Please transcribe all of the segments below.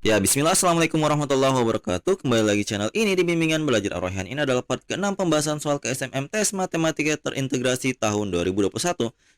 Ya, bismillah, assalamualaikum warahmatullahi wabarakatuh. Kembali lagi channel ini di Bimbingan Belajar Ar-Rayhan. Ini adalah part ke-6 pembahasan soal KSMM Tes Matematika Terintegrasi tahun 2021.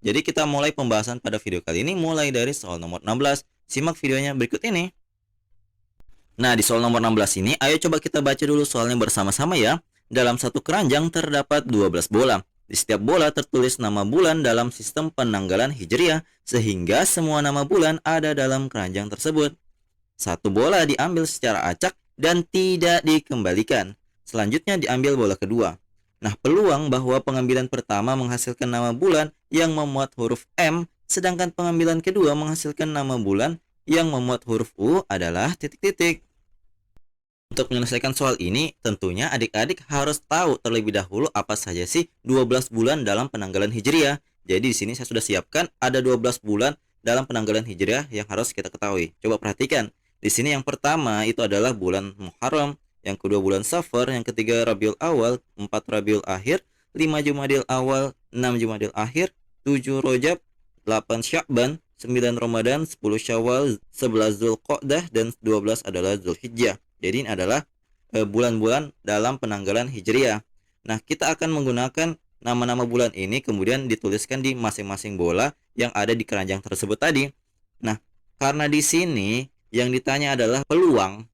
Jadi kita mulai pembahasan pada video kali ini mulai dari soal nomor 16. Simak videonya berikut ini. Nah, di soal nomor 16 ini, ayo coba kita baca dulu soalnya bersama-sama ya. Dalam satu keranjang terdapat 12 bola. Di setiap bola tertulis nama bulan dalam sistem penanggalan Hijriah, sehingga semua nama bulan ada dalam keranjang tersebut. Satu bola diambil secara acak dan tidak dikembalikan. Selanjutnya diambil bola kedua. Nah, peluang bahwa pengambilan pertama menghasilkan nama bulan yang memuat huruf M, sedangkan pengambilan kedua menghasilkan nama bulan yang memuat huruf U adalah titik-titik. Untuk menyelesaikan soal ini, tentunya adik-adik harus tahu terlebih dahulu apa saja sih 12 bulan dalam penanggalan Hijriah. Jadi di sini saya sudah siapkan ada 12 bulan dalam penanggalan Hijriah yang harus kita ketahui. Coba perhatikan. Di sini yang pertama itu adalah bulan Muharram, yang kedua bulan Safar, yang ketiga Rabiul Awal, 4 Rabiul Akhir, 5 Jumadil Awal, 6 Jumadil Akhir, 7 Rajab, 8 Sya'ban, 9 Ramadan, 10 Syawal, 11 Zulqa'dah, dan 12 adalah Zulhijjah. Jadi ini adalah bulan-bulan dalam penanggalan Hijriah. Nah, kita akan menggunakan nama-nama bulan ini kemudian dituliskan di masing-masing bola yang ada di keranjang tersebut tadi. Nah, karena di sini yang ditanya adalah peluang.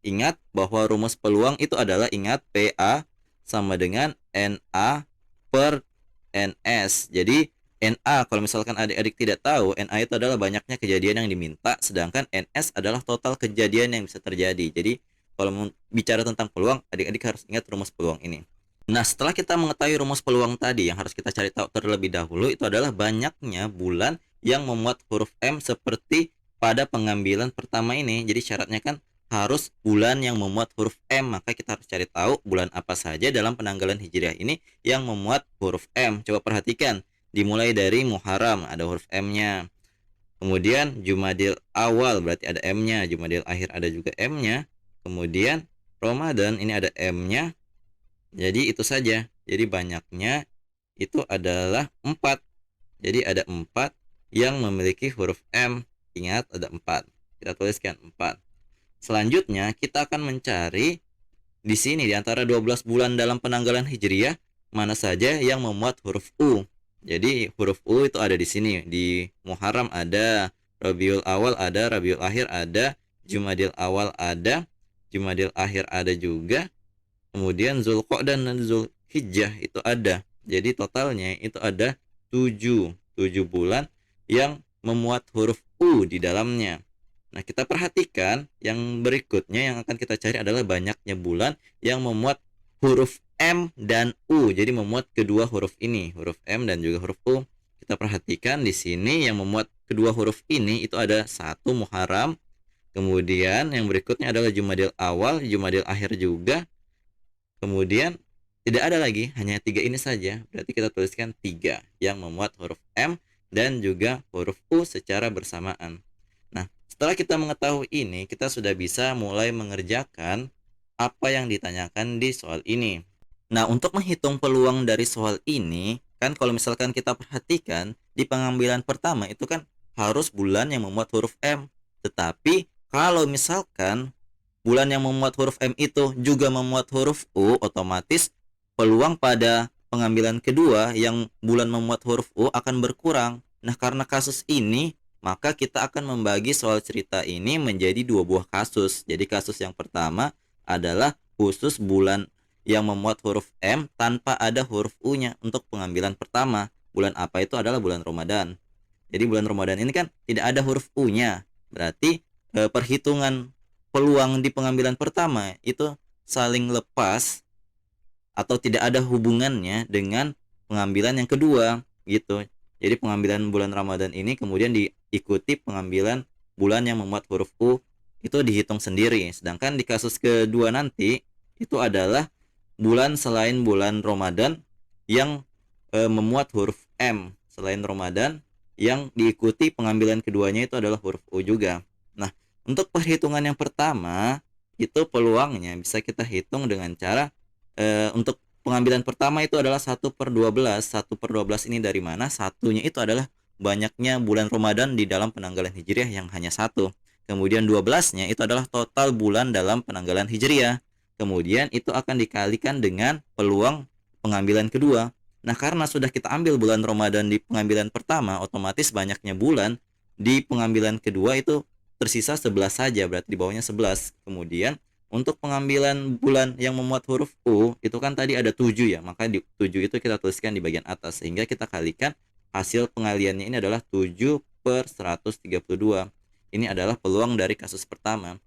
Ingat bahwa rumus peluang itu adalah PA sama dengan NA per NS. Jadi NA, kalau misalkan adik-adik tidak tahu, NA itu adalah banyaknya kejadian yang diminta, sedangkan NS adalah total kejadian yang bisa terjadi. Jadi kalau bicara tentang peluang, adik-adik harus ingat rumus peluang ini. Nah, setelah kita mengetahui rumus peluang tadi, yang harus kita cari tahu terlebih dahulu itu adalah banyaknya bulan yang memuat huruf M seperti pada pengambilan pertama ini. Jadi syaratnya kan harus bulan yang memuat huruf M, maka kita harus cari tahu bulan apa saja dalam penanggalan Hijriah ini yang memuat huruf M. Coba perhatikan, dimulai dari Muharram ada huruf M-nya. Kemudian Jumadil Awal berarti ada M-nya, Jumadil Akhir ada juga M-nya. Kemudian Ramadan ini ada M-nya. Jadi itu saja. Jadi banyaknya itu adalah 4. Jadi ada 4 yang memiliki huruf M. Ingat ada 4. Kita tuliskan 4. Selanjutnya kita akan mencari di sini di antara 12 bulan dalam penanggalan Hijriah mana saja yang memuat huruf U. Jadi huruf U itu ada di sini. Di Muharram ada, Rabiul Awal ada, Rabiul Akhir ada, Jumadil Awal ada, Jumadil Akhir ada juga. Kemudian Zulqa'dah dan Zulhijjah itu ada. Jadi totalnya itu ada 7 bulan yang memuat huruf U di dalamnya. Nah, kita perhatikan yang berikutnya yang akan kita cari adalah banyaknya bulan yang memuat huruf M dan U. Jadi memuat kedua huruf ini, huruf M dan juga huruf U. Kita perhatikan di sini yang memuat kedua huruf ini itu ada 1 Muharram. Kemudian yang berikutnya adalah Jumadil Awal, Jumadil Akhir juga. Kemudian tidak ada lagi, hanya 3 ini saja. Berarti kita tuliskan 3 yang memuat huruf M dan juga huruf U secara bersamaan. Nah, setelah kita mengetahui ini, kita sudah bisa mulai mengerjakan apa yang ditanyakan di soal ini. Nah, untuk menghitung peluang dari soal ini, kan kalau misalkan kita perhatikan di pengambilan pertama itu kan harus bulan yang memuat huruf M. Tetapi kalau misalkan bulan yang memuat huruf M itu juga memuat huruf U, otomatis peluang pada pengambilan kedua yang bulan memuat huruf U akan berkurang. Nah, karena kasus ini, maka kita akan membagi soal cerita ini menjadi 2 buah kasus. Jadi kasus yang pertama adalah khusus bulan yang memuat huruf M tanpa ada huruf U-nya untuk pengambilan pertama. Bulan apa itu adalah bulan Ramadan. Jadi bulan Ramadan ini kan tidak ada huruf U-nya. Berarti perhitungan peluang di pengambilan pertama itu saling lepas atau tidak ada hubungannya dengan pengambilan yang kedua gitu. Jadi pengambilan bulan Ramadan ini kemudian diikuti pengambilan bulan yang memuat huruf U, itu dihitung sendiri. Sedangkan di kasus kedua nanti itu adalah bulan selain bulan Ramadan yang memuat huruf M, selain Ramadan yang diikuti pengambilan keduanya itu adalah huruf U juga. Nah, untuk perhitungan yang pertama itu peluangnya bisa kita hitung dengan cara untuk pengambilan pertama itu adalah 1/12. 1/12 ini dari mana? Satunya itu adalah banyaknya bulan Ramadan di dalam penanggalan Hijriah yang hanya 1. kemudian 12-nya itu adalah total bulan dalam penanggalan Hijriah. Kemudian itu akan dikalikan dengan peluang pengambilan kedua. Nah, karena sudah kita ambil bulan Ramadan di pengambilan pertama, otomatis banyaknya bulan di pengambilan kedua itu tersisa 11 saja, berarti di bawahnya 11. Kemudian untuk pengambilan bulan yang memuat huruf U itu kan tadi ada 7 ya, maka di 7 itu kita tuliskan di bagian atas, sehingga kita kalikan hasil pengaliannya ini adalah 7/132. Ini adalah peluang dari kasus pertama.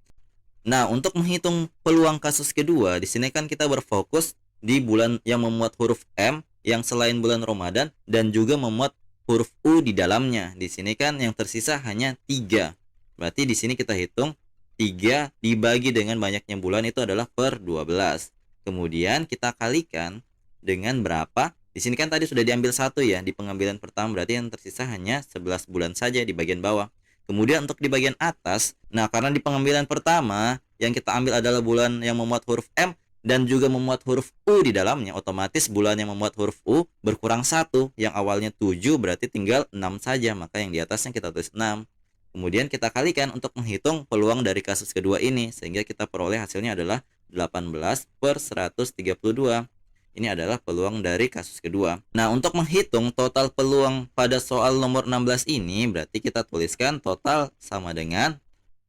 Nah, untuk menghitung peluang kasus kedua, di sini kan kita berfokus di bulan yang memuat huruf M yang selain bulan Ramadan dan juga memuat huruf U di dalamnya. Di sini kan yang tersisa hanya 3. Berarti di sini kita hitung 3 dibagi dengan banyaknya bulan itu adalah per 12. Kemudian kita kalikan dengan berapa? Di sini kan tadi sudah diambil 1 ya di pengambilan pertama, berarti yang tersisa hanya 11 bulan saja di bagian bawah. Kemudian untuk di bagian atas, nah karena di pengambilan pertama yang kita ambil adalah bulan yang memuat huruf M dan juga memuat huruf U di dalamnya, otomatis bulan yang memuat huruf U berkurang 1, yang awalnya 7 berarti tinggal 6 saja, maka yang di atasnya kita tulis 6. Kemudian kita kalikan untuk menghitung peluang dari kasus kedua ini, sehingga kita peroleh hasilnya adalah 18/132. Ini adalah peluang dari kasus kedua. Nah, untuk menghitung total peluang pada soal nomor 16 ini, berarti kita tuliskan total sama dengan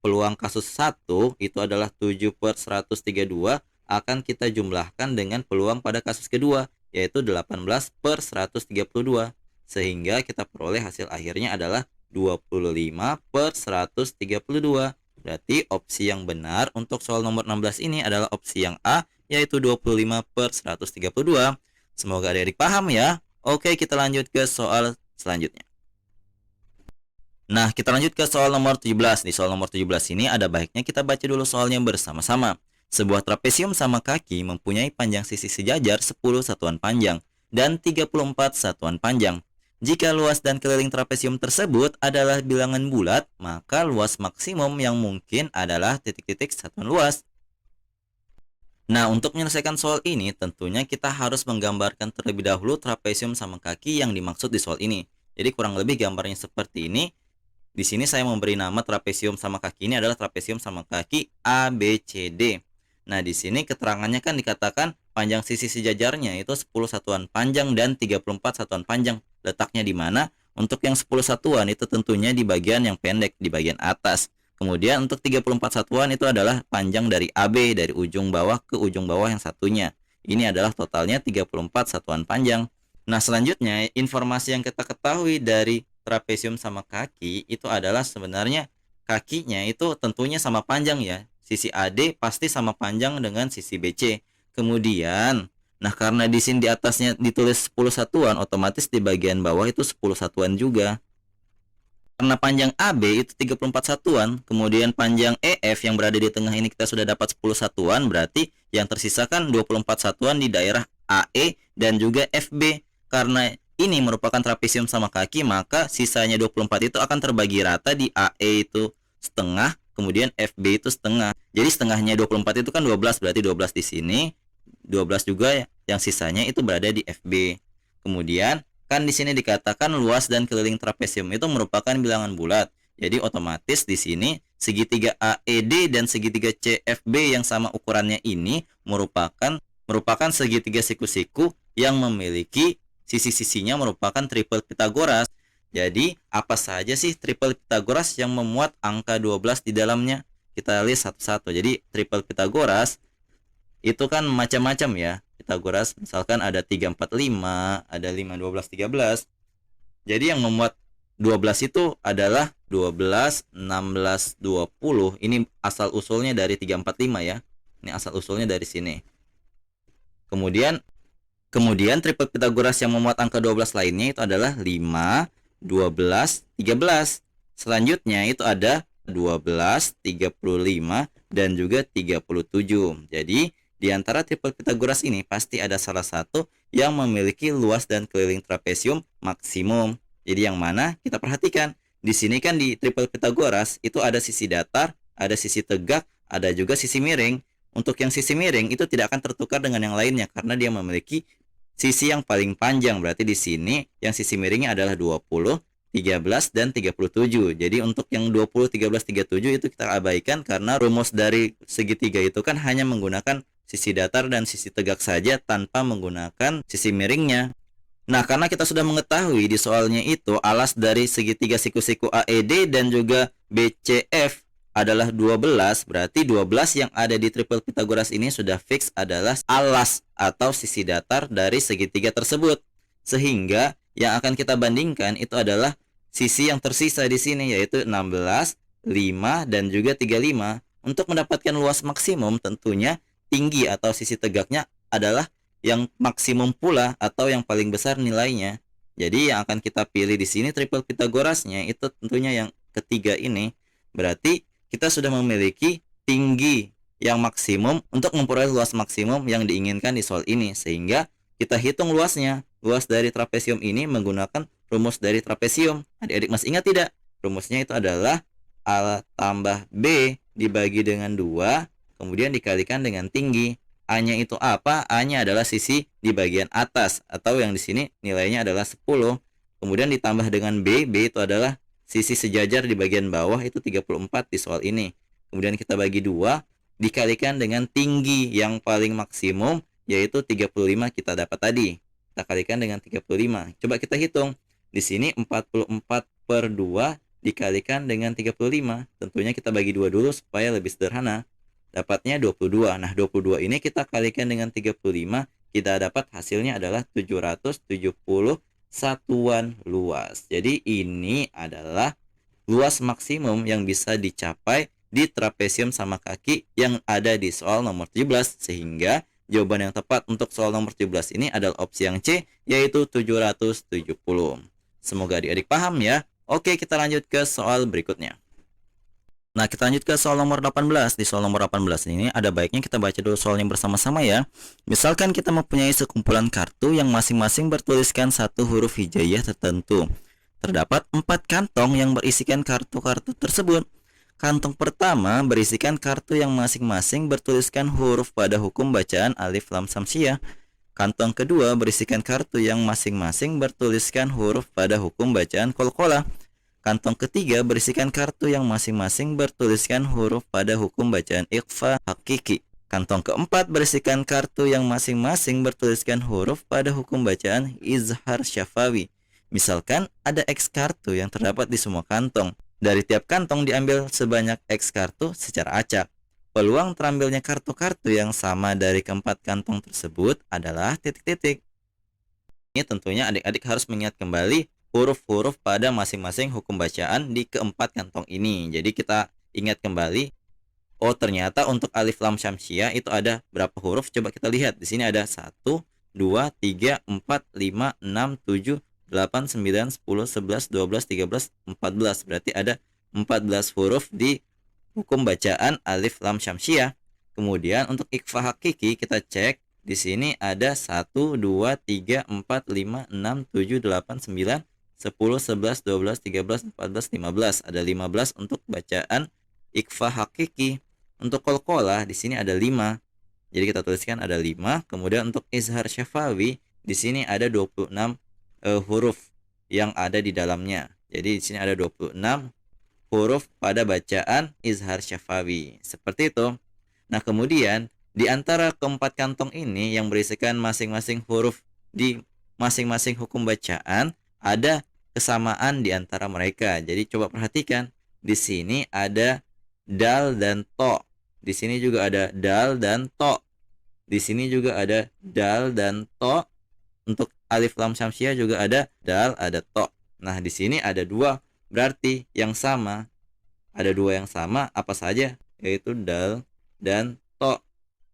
peluang kasus 1 itu adalah 7/132, akan kita jumlahkan dengan peluang pada kasus kedua, yaitu 18/132. Sehingga kita peroleh hasil akhirnya adalah 25/132. Berarti opsi yang benar untuk soal nomor 16 ini adalah opsi yang A, yaitu 25/132. Semoga adik-adik paham ya. Oke, kita lanjut ke soal selanjutnya. Nah, kita lanjut ke soal nomor 17. Di soal nomor 17 ini ada baiknya kita baca dulu soalnya bersama-sama. Sebuah trapesium sama kaki mempunyai panjang sisi sejajar 10 satuan panjang dan 34 satuan panjang. Jika luas dan keliling trapesium tersebut adalah bilangan bulat, maka luas maksimum yang mungkin adalah titik-titik satuan luas. Nah, untuk menyelesaikan soal ini, tentunya kita harus menggambarkan terlebih dahulu trapesium sama kaki yang dimaksud di soal ini. Jadi kurang lebih gambarnya seperti ini. Di sini saya memberi nama trapesium sama kaki ini adalah trapesium sama kaki ABCD. Nah, di sini keterangannya kan dikatakan panjang sisi sejajarnya itu 10 satuan panjang dan 34 satuan panjang. Letaknya di mana? Untuk yang 10 satuan itu tentunya di bagian yang pendek, di bagian atas. Kemudian untuk 34 satuan itu adalah panjang dari AB, dari ujung bawah ke ujung bawah yang satunya. Ini adalah totalnya 34 satuan panjang. Nah, selanjutnya informasi yang kita ketahui dari trapesium sama kaki itu adalah sebenarnya kakinya itu tentunya sama panjang ya. Sisi AD pasti sama panjang dengan sisi BC. Kemudian, nah karena di sini di atasnya ditulis 10 satuan, otomatis di bagian bawah itu 10 satuan juga. Karena panjang AB itu 34 satuan, kemudian panjang EF yang berada di tengah ini kita sudah dapat 10 satuan, berarti yang tersisa kan 24 satuan di daerah AE dan juga FB. Karena ini merupakan trapesium sama kaki, maka sisanya 24 itu akan terbagi rata di AE itu setengah, kemudian FB itu setengah. Jadi setengahnya 24 itu kan 12, berarti 12 di sini, 12 juga yang sisanya itu berada di FB. Kemudian kan di sini dikatakan luas dan keliling trapesium itu merupakan bilangan bulat. Jadi otomatis di sini segitiga AED dan segitiga CFB yang sama ukurannya ini merupakan segitiga siku-siku yang memiliki sisi-sisinya merupakan triple Pythagoras. Jadi apa saja sih triple Pythagoras yang memuat angka 12 di dalamnya? Kita lihat satu-satu. Jadi triple Pythagoras itu kan macam-macam ya. Pythagoras misalkan ada 3, 4, 5, ada 5, 12, 13. Jadi yang memuat 12 itu adalah 12, 16, 20. Ini asal usulnya dari 3, 4, 5 ya. Ini asal usulnya dari sini. Kemudian triple Pythagoras yang memuat angka 12 lainnya itu adalah 5, 12, 13. Selanjutnya itu ada 12, 35 dan juga 37. Jadi di antara triple Pythagoras ini pasti ada salah satu yang memiliki luas dan keliling trapesium maksimum. Jadi yang mana? Kita perhatikan. Di sini kan di triple Pythagoras itu ada sisi datar, ada sisi tegak, ada juga sisi miring. Untuk yang sisi miring itu tidak akan tertukar dengan yang lainnya karena dia memiliki sisi yang paling panjang. Berarti di sini yang sisi miringnya adalah 20, 13, dan 37. Jadi untuk yang 20, 13, 37 itu kita abaikan karena rumus dari segitiga itu kan hanya menggunakan sisi datar dan sisi tegak saja tanpa menggunakan sisi miringnya. Nah, karena kita sudah mengetahui di soalnya itu alas dari segitiga siku-siku AED dan juga BCF adalah 12, berarti 12 yang ada di triple Pythagoras ini sudah fix adalah alas atau sisi datar dari segitiga tersebut. Sehingga yang akan kita bandingkan itu adalah sisi yang tersisa di sini, yaitu 16, 5, dan juga 35. Untuk mendapatkan luas maksimum tentunya tinggi atau sisi tegaknya adalah yang maksimum pula atau yang paling besar nilainya. Jadi yang akan kita pilih di sini triple Pythagorasnya itu tentunya yang ketiga ini. Berarti kita sudah memiliki tinggi yang maksimum untuk memperoleh luas maksimum yang diinginkan di soal ini. Sehingga kita hitung luasnya. Luas dari trapesium ini menggunakan rumus dari trapesium. Adik-adik masih ingat tidak? Rumusnya itu adalah A tambah B dibagi dengan 2, kemudian dikalikan dengan tinggi. A-nya itu apa? A-nya adalah sisi di bagian atas, atau yang di sini nilainya adalah 10. Kemudian ditambah dengan B. B itu adalah sisi sejajar di bagian bawah, itu 34 di soal ini. Kemudian kita bagi 2, dikalikan dengan tinggi yang paling maksimum, yaitu 35 kita dapat tadi. Kita kalikan dengan 35. Coba kita hitung. Di sini 44/2 dikalikan dengan 35. Tentunya kita bagi 2 dulu supaya lebih sederhana. Dapatnya 22. Nah, 22 ini kita kalikan dengan 35, kita dapat hasilnya adalah 770 satuan luas. Jadi ini adalah luas maksimum yang bisa dicapai di trapesium sama kaki yang ada di soal nomor 17. Sehingga jawaban yang tepat untuk soal nomor 17 ini adalah opsi yang C, yaitu 770. Semoga adik-adik paham ya. Oke, kita lanjut ke soal berikutnya. Nah, kita lanjut ke soal nomor 18. Di soal nomor 18 ini ada baiknya kita baca dulu soalnya bersama-sama ya. Misalkan kita mempunyai sekumpulan kartu yang masing-masing bertuliskan satu huruf hijaiyah tertentu. Terdapat 4 kantong yang berisikan kartu-kartu tersebut. Kantong pertama berisikan kartu yang masing-masing bertuliskan huruf pada hukum bacaan alif lam samsiah. Kantong kedua berisikan kartu yang masing-masing bertuliskan huruf pada hukum bacaan qalqalah. Kantong ketiga berisikan kartu yang masing-masing bertuliskan huruf pada hukum bacaan ikhfa hakiki. Kantong keempat berisikan kartu yang masing-masing bertuliskan huruf pada hukum bacaan izhar syafawi. Misalkan ada X kartu yang terdapat di semua kantong. Dari tiap kantong diambil sebanyak X kartu secara acak. Peluang terambilnya kartu-kartu yang sama dari keempat kantong tersebut adalah titik-titik. Ini tentunya adik-adik harus mengingat kembali huruf-huruf pada masing-masing hukum bacaan di keempat kantong ini. Jadi kita ingat kembali, oh ternyata untuk alif lam syamsiah itu ada berapa huruf? Coba kita lihat. Di sini ada 1, 2, 3, 4, 5, 6, 7, 8, 9, 10, 11, 12, 13, 14. Berarti ada 14 huruf di hukum bacaan alif lam syamsiah. Kemudian untuk ikhfa hakiki kita cek. Di sini ada 1, 2, 3, 4, 5, 6, 7, 8, 9, 10, 11, 12, 13, 14, 15. Ada 15 untuk bacaan ikhfa hakiki. Untuk qalqalah di sini ada 5. Jadi kita tuliskan ada 5. Kemudian untuk izhar syafawi di sini ada 26 huruf yang ada di dalamnya. Jadi di sini ada 26 huruf pada bacaan izhar syafawi. Seperti itu. Nah, kemudian di antara keempat kantong ini yang berisikan masing-masing huruf di masing-masing hukum bacaan ada kesamaan di antara mereka. Jadi coba perhatikan, di sini ada dal dan to. Di sini juga ada dal dan to. Di sini juga ada dal dan to. Untuk alif lam syamsiah juga ada dal, ada to. Nah, di sini ada 2, berarti yang sama. Ada 2 yang sama apa saja? Yaitu dal dan to.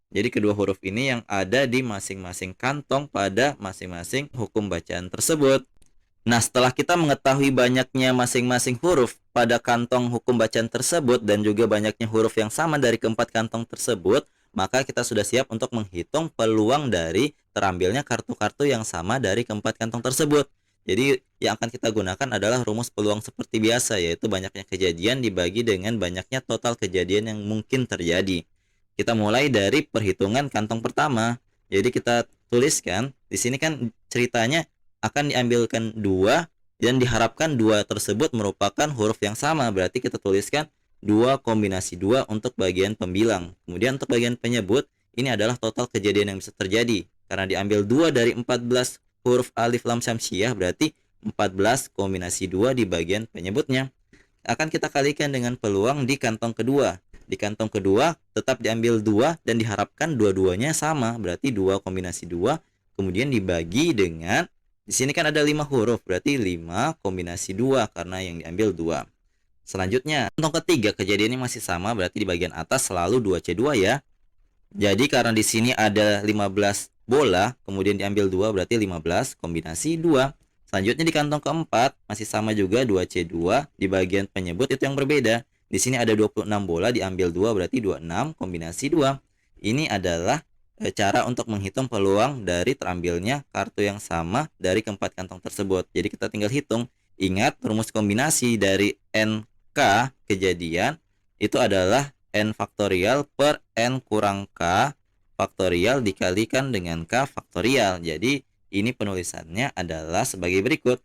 Jadi kedua huruf ini yang ada di masing-masing kantong pada masing-masing hukum bacaan tersebut. Nah, setelah kita mengetahui banyaknya masing-masing huruf pada kantong hukum bacaan tersebut dan juga banyaknya huruf yang sama dari keempat kantong tersebut, maka kita sudah siap untuk menghitung peluang dari terambilnya kartu-kartu yang sama dari keempat kantong tersebut. Jadi yang akan kita gunakan adalah rumus peluang seperti biasa, yaitu banyaknya kejadian dibagi dengan banyaknya total kejadian yang mungkin terjadi. Kita mulai dari perhitungan kantong pertama. Jadi kita tuliskan, di sini kan ceritanya akan diambilkan 2 Dan diharapkan 2 tersebut merupakan huruf yang sama, berarti kita tuliskan 2 kombinasi 2 untuk bagian pembilang. Kemudian untuk bagian penyebut, ini adalah total kejadian yang bisa terjadi. Karena diambil 2 dari 14 huruf alif lam syamsiah, berarti 14 kombinasi 2 di bagian penyebutnya. Akan kita kalikan dengan peluang di kantong kedua. Di kantong kedua tetap diambil 2 dan diharapkan dua-duanya sama, berarti 2 kombinasi 2. Kemudian dibagi dengan, di sini kan ada 5 huruf, berarti 5 kombinasi 2 karena yang diambil 2. Selanjutnya, kantong ketiga kejadiannya masih sama, berarti di bagian atas selalu 2C2 ya. Jadi karena di sini ada 15 bola, kemudian diambil 2 berarti 15 kombinasi 2. Selanjutnya di kantong keempat masih sama juga 2C2, di bagian penyebut itu yang berbeda. Di sini ada 26 bola, diambil 2 berarti 26 kombinasi 2. Ini adalah cara untuk menghitung peluang dari terambilnya kartu yang sama dari keempat kantong tersebut. Jadi kita tinggal hitung. Ingat rumus kombinasi dari NK kejadian itu adalah N faktorial per N kurang K faktorial dikalikan dengan K faktorial. Jadi ini penulisannya adalah sebagai berikut.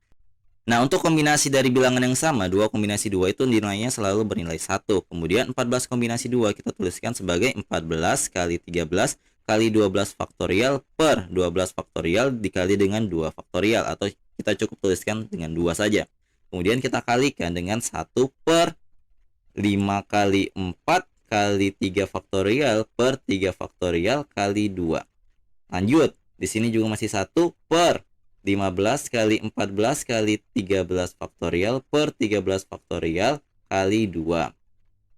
Nah, untuk kombinasi dari bilangan yang sama, 2 kombinasi 2 itu nilainya selalu bernilai 1. Kemudian 14 kombinasi 2 kita tuliskan sebagai 14 kali 13 kali 12 faktorial per 12 faktorial dikali dengan 2 faktorial. Atau kita cukup tuliskan dengan 2 saja. Kemudian kita kalikan dengan 1 per 5 kali 4 kali 3 faktorial per 3 faktorial kali 2. Lanjut, di sini juga masih 1 per 15 kali 14 kali 13 faktorial per 13 faktorial kali 2.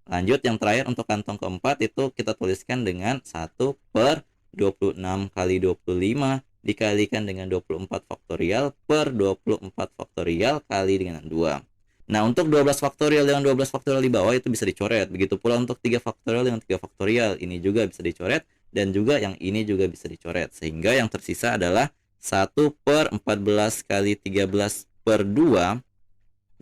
Lanjut, yang terakhir untuk kantong keempat itu kita tuliskan dengan 1 per 26 kali 25 dikalikan dengan 24 faktorial per 24 faktorial kali dengan 2. Nah, untuk 12 faktorial dengan 12 faktorial di bawah itu bisa dicoret. Begitu pula untuk 3 faktorial dengan 3 faktorial. Ini juga bisa dicoret dan juga yang ini juga bisa dicoret. Sehingga yang tersisa adalah 1 per 14 kali 13 per 2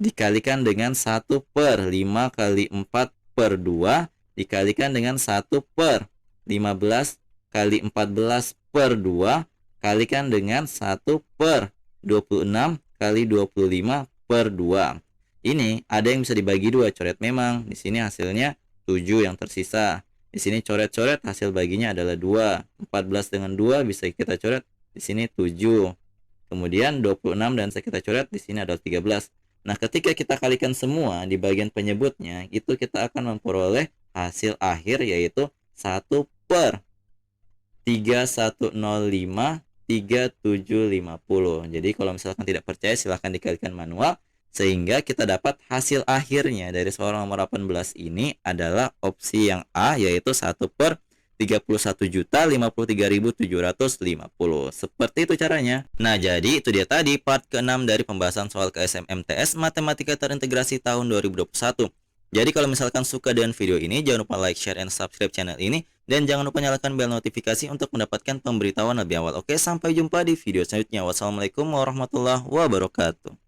dikalikan dengan 1 per 5 kali 4 per 2 dikalikan dengan 1 per 15 kali 14 per 2 kalikan dengan 1 per 26 kali 25 per 2. Ini ada yang bisa dibagi 2, coret memang. Di sini hasilnya 7 yang tersisa. Di sini coret-coret, hasil baginya adalah 2. 14 dengan 2 bisa kita coret. Di sini 7. Kemudian 26 dan kita coret, di sini adalah 13. Nah, ketika kita kalikan semua di bagian penyebutnya, itu kita akan memperoleh hasil akhir yaitu 1 per 3105 3750. Jadi kalau misalkan tidak percaya silahkan dikalikan manual sehingga kita dapat hasil akhirnya dari seorang nomor 18 ini adalah opsi yang A yaitu 1 per 31.053.750. Seperti itu caranya. Nah, jadi itu dia tadi part ke-6 dari pembahasan soal KSMMTS Matematika Terintegrasi tahun 2021. Jadi kalau misalkan suka dengan video ini, jangan lupa like, share, and subscribe channel ini. Dan jangan lupa nyalakan bel notifikasi untuk mendapatkan pemberitahuan lebih awal. Oke, sampai jumpa di video selanjutnya. Wassalamualaikum warahmatullahi wabarakatuh.